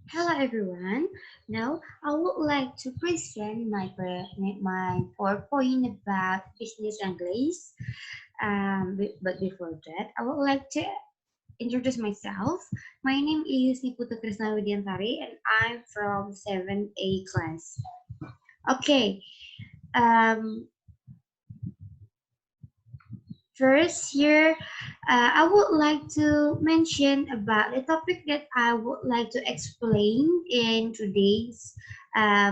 Hello everyone. Now I would like to present my PowerPoint about business English. But before that, I would like to introduce myself. My name is Niputu Krisna Widiantari and I'm from 7A class. Okay. Um, First here, I would like to mention about the topic that I would like to explain in today's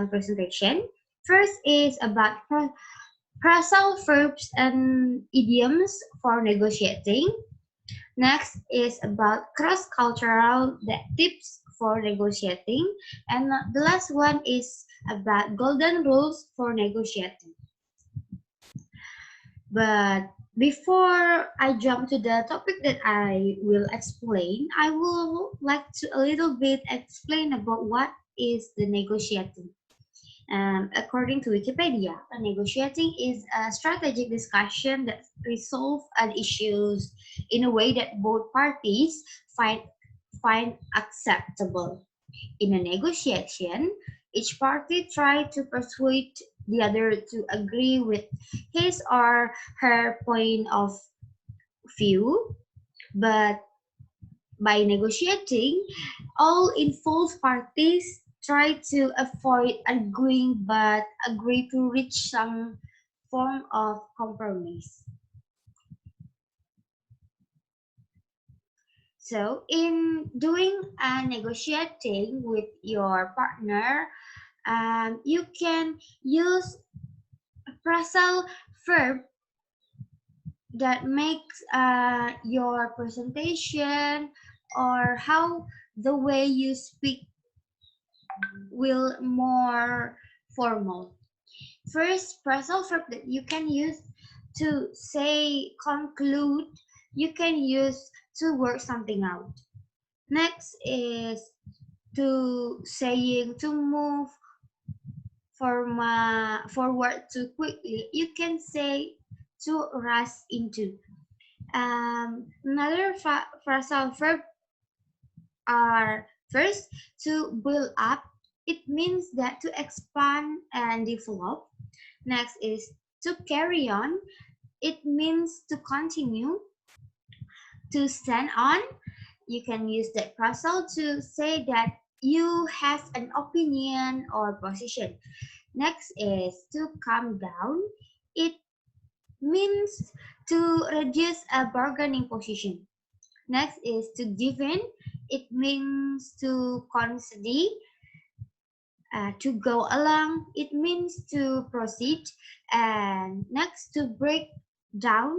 presentation. First is about phrasal verbs and idioms for negotiating. Next is about cross-cultural tips for negotiating. And the last one is about golden rules for negotiating. But before I jump to the topic that I will explain, I will like to a little bit explain about what is the negotiating. According to Wikipedia, negotiating is a strategic discussion that resolves an issues in a way that both parties find acceptable. In a negotiation, each party tries to persuade the other to agree with his or her point of view, but by negotiating, all involved parties try to avoid arguing but agree to reach some form of compromise. So, in doing a negotiating with your partner, you can use phrasal verb that makes your presentation or how the way you speak will more formal. First, phrasal verb that you can use to say conclude, you can use to work something out. Next is to saying to move forward too quickly. You can say to rush into. Another phrasal verb are first to build up. It means that to expand and develop. Next is to carry on. It means to continue. To stand on. You can use that phrasal to say that you have an opinion or position. Next is to calm down. It means to reduce a bargaining position. Next is to give in. It means to concede. To go along, it means to proceed. And next, to break down,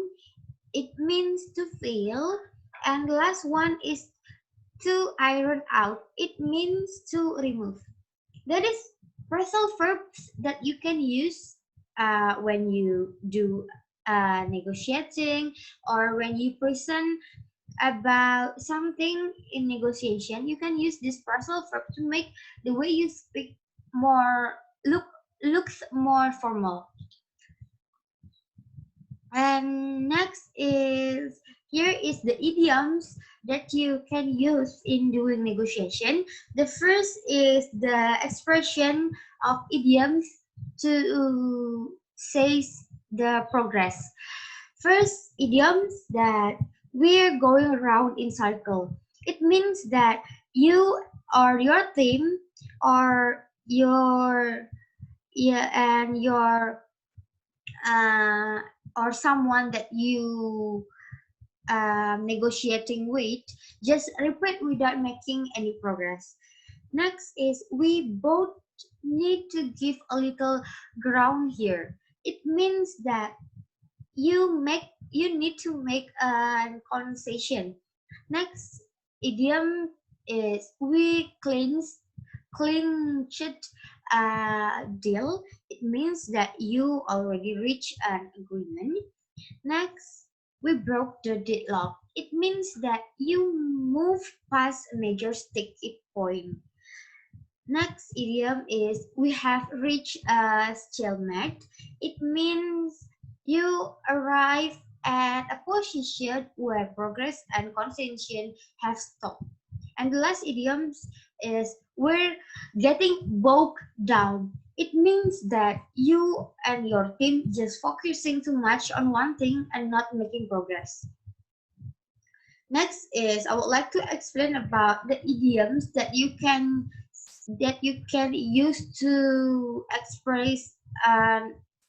it means to fail. And the last one is to iron out. It means to remove. That is phrasal verbs that you can use when you do negotiating or when you present about something in negotiation. You can use this phrasal verb to make the way you speak more looks more formal. And next is here is the idioms that you can use in doing negotiation. The first is the expression of idioms to say the progress. First, idioms that we're going around in circle. It means that you or your team or your yeah and your uh, or someone that you negotiating with just repeat without making any progress. Next is we both need to give a little ground here. It means that you need to make a conversation. Next idiom is we clinched a deal. It means that you already reached an agreement. Next, we broke the deadlock. It means that you moved past a major sticky point. Next idiom is we have reached a stalemate. It means you arrive at a position where progress and concentration have stopped. And the last idioms is we're getting bogged down. It means that you and your team just focusing too much on one thing and not making progress. Next is I would like to explain about the idioms that you can use to express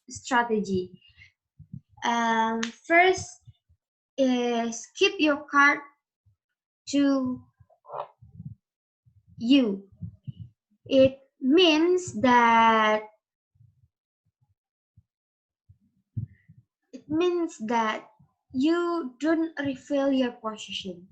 strategy. First is keep your card to you. It means that you don't reveal your position.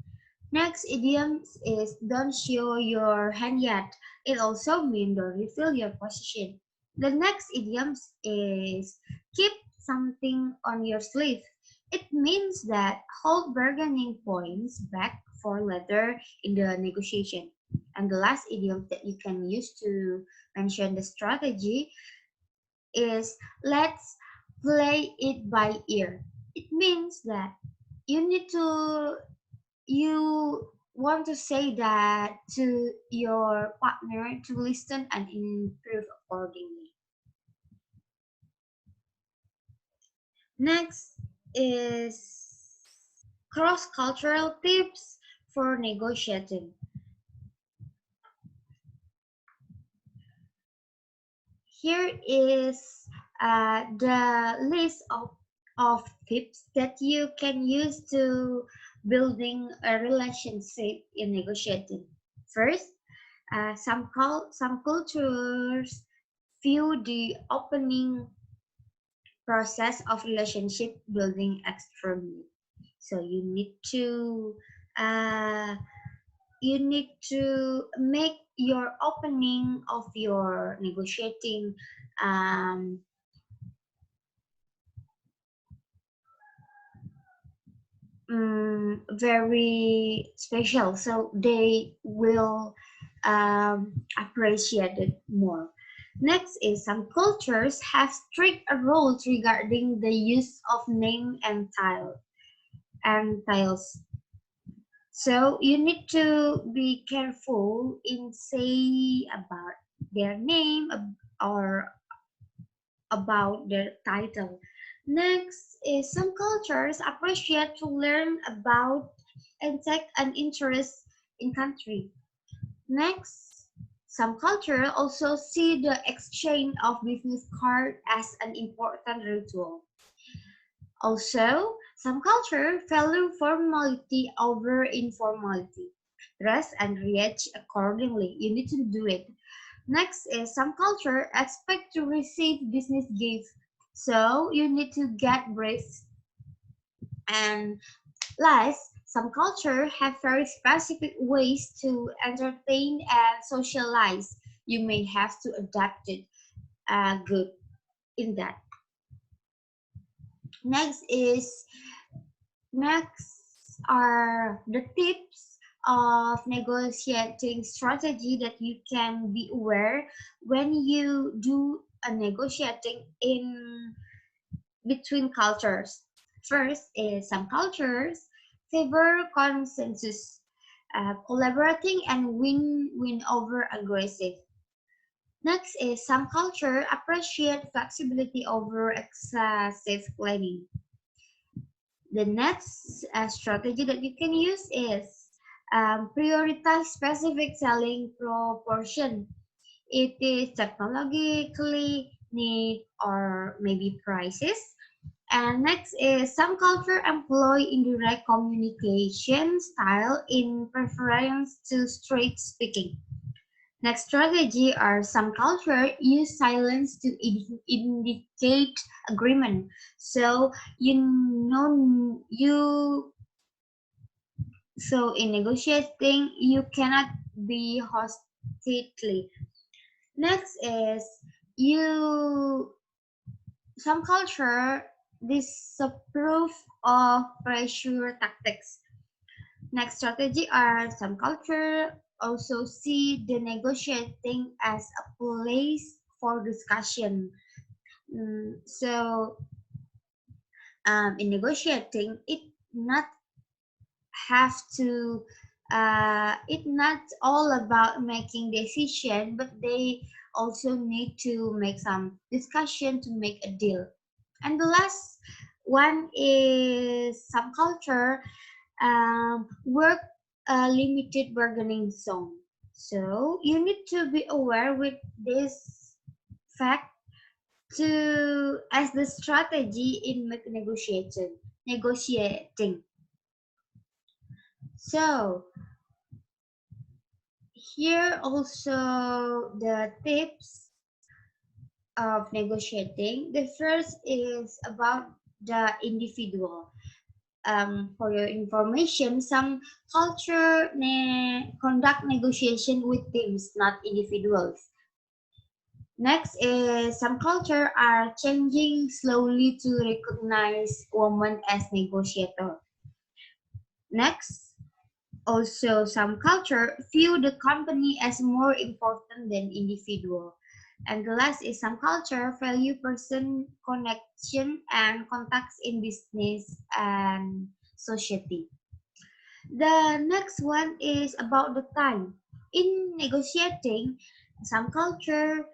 Next idiom is don't show your hand yet. It also means don't reveal your position. The next idiom is keep something on your sleeve. It means that hold bargaining points back for later in the negotiation. And the last idiom that you can use to mention the strategy is let's play it by ear. It means that you need to you want to say that to your partner to listen and improve accordingly. Next is cross-cultural tips for negotiating. Here is the list of tips that you can use to building a relationship in negotiating. First, some cultures view the opening process of relationship building extremely. So uh, you need to make your opening of your negotiating um, very special, so they will appreciate it more. Next is some cultures have strict rules regarding the use of name and titles. So you need to be careful in say about their name or about their title. Next is some cultures appreciate to learn about and take an interest in country. Next, some culture also see the exchange of business card as an important ritual. Also, some culture value formality over informality. Dress and react accordingly. You need to do it. Next is some culture expect to receive business gifts. So you need to get briefs. And last, some culture have very specific ways to entertain and socialize. You may have to adapt it good in that. Next is Next are the tips of negotiating strategy that you can be aware when you do a negotiating in between cultures. First is some cultures favor consensus, collaborating and win over aggressive. Next is some culture appreciate flexibility over excessive planning. The next strategy that you can use is prioritize specific selling proportion. It is technologically need or maybe prices. And next is some culture employ indirect communication style in preference to straight speaking. Next strategy are some culture use silence to indicate agreement. So you know you so in negotiating you cannot be hostily. Next is you some culture disapprove of pressure tactics. Next strategy are some culture also see the negotiating as a place for discussion. So in negotiating, it not have to. It's not all about making decision, but they also need to make some discussion to make a deal. And the last one is subculture, work limited bargaining zone. So you need to be aware with this fact to as the strategy in negotiating. So here also the tips of negotiating. The first is about the individual. For your information, some culture conduct negotiation with teams, not individuals. Next is some culture are changing slowly to recognize women as negotiator. Next, also some culture view the company as more important than individual. And the last is some culture value person connection and contacts in business and society. The next one is about the time. In negotiating, some culture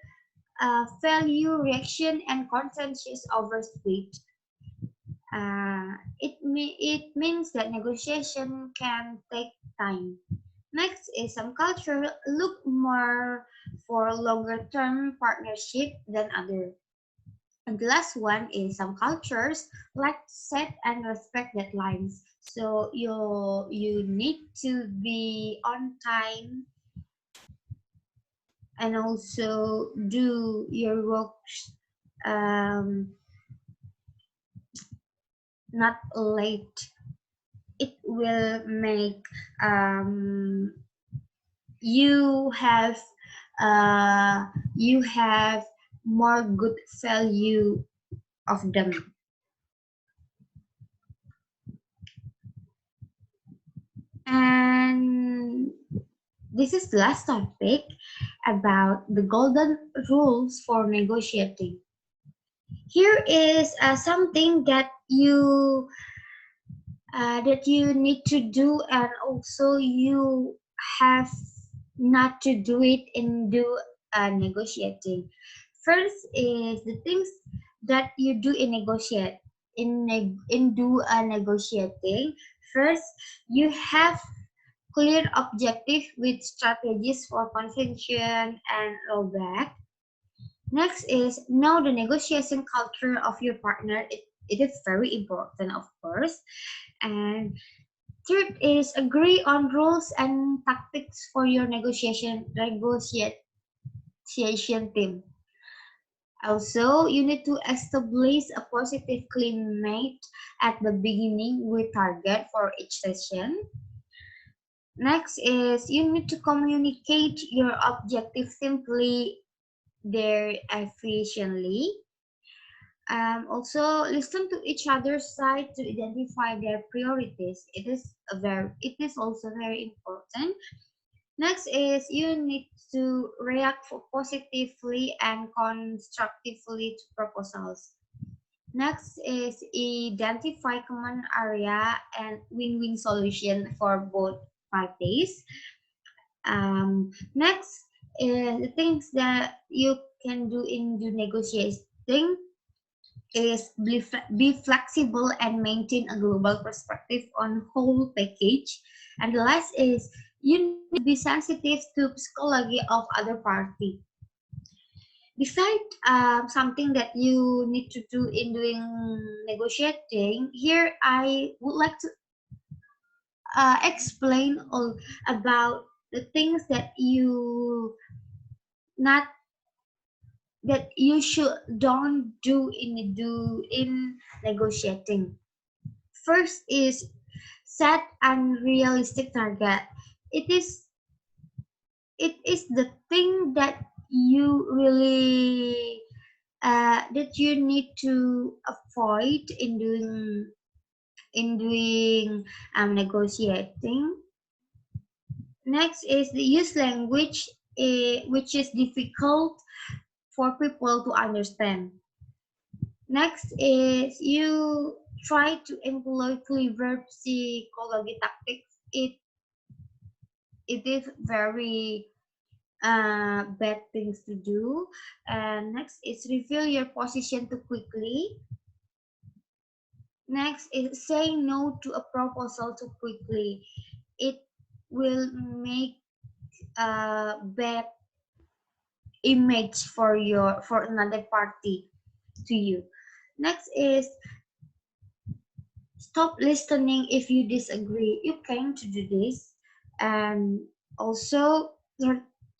value reaction and consensus over speed. It means that negotiation can take time. Next is some culture look more for longer term partnership than other. And the last one is some cultures like set and respect deadlines. So you need to be on time and also do your work um, not late. It will make um, you have uh, you have more good value of them. And this is the last topic about the golden rules for negotiating. Here is something that you need to do, and also you have not to do it in do negotiating. First is the things that you do in negotiate in do negotiating. First, you have clear objective with strategies for convention and rollback. Next is know the negotiation culture of your partner. It is very important, of course. And third is agree on rules and tactics for your negotiation team. Also, you need to establish a positive climate at the beginning with target for each session. Next is you need to communicate your objective simply, there efficiently. Also, listen to each other's side to identify their priorities. It is also very important. Next is you need to react positively and constructively to proposals. Next is identify common area and win-win solution for both parties. Next is the things that you can do in the negotiating is be flexible and maintain a global perspective on whole package. And the last is you need to be sensitive to psychology of other party. Besides something that you need to do in doing negotiating, here I would like to explain all about the things that not you should don't do in negotiating. First is set unrealistic target. It is it is the thing that you really that you need to avoid in doing negotiating. Next is the use language which is difficult for people to understand. Next is you try to employ clever psychology tactics. it is very bad things to do. And next is reveal your position too quickly. Next is saying no to a proposal too quickly. It will make a bad image for another party to you. Next is stop listening if you disagree. You came to do this, and also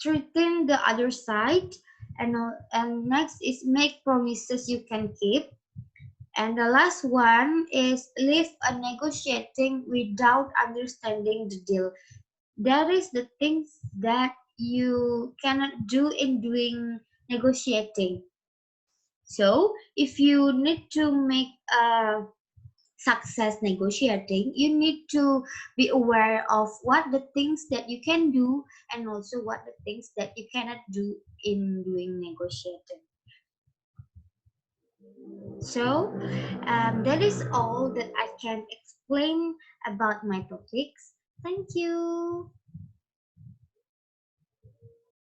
threaten the other side. And next is make promises you can keep. And the last one is leave a negotiating without understanding the deal. That is the things that you cannot do in doing negotiating. So if you need to make a success negotiating, you need to be aware of what the things that you can do and also what the things that you cannot do in doing negotiating. So that is all that I can explain about my topics. Thank you.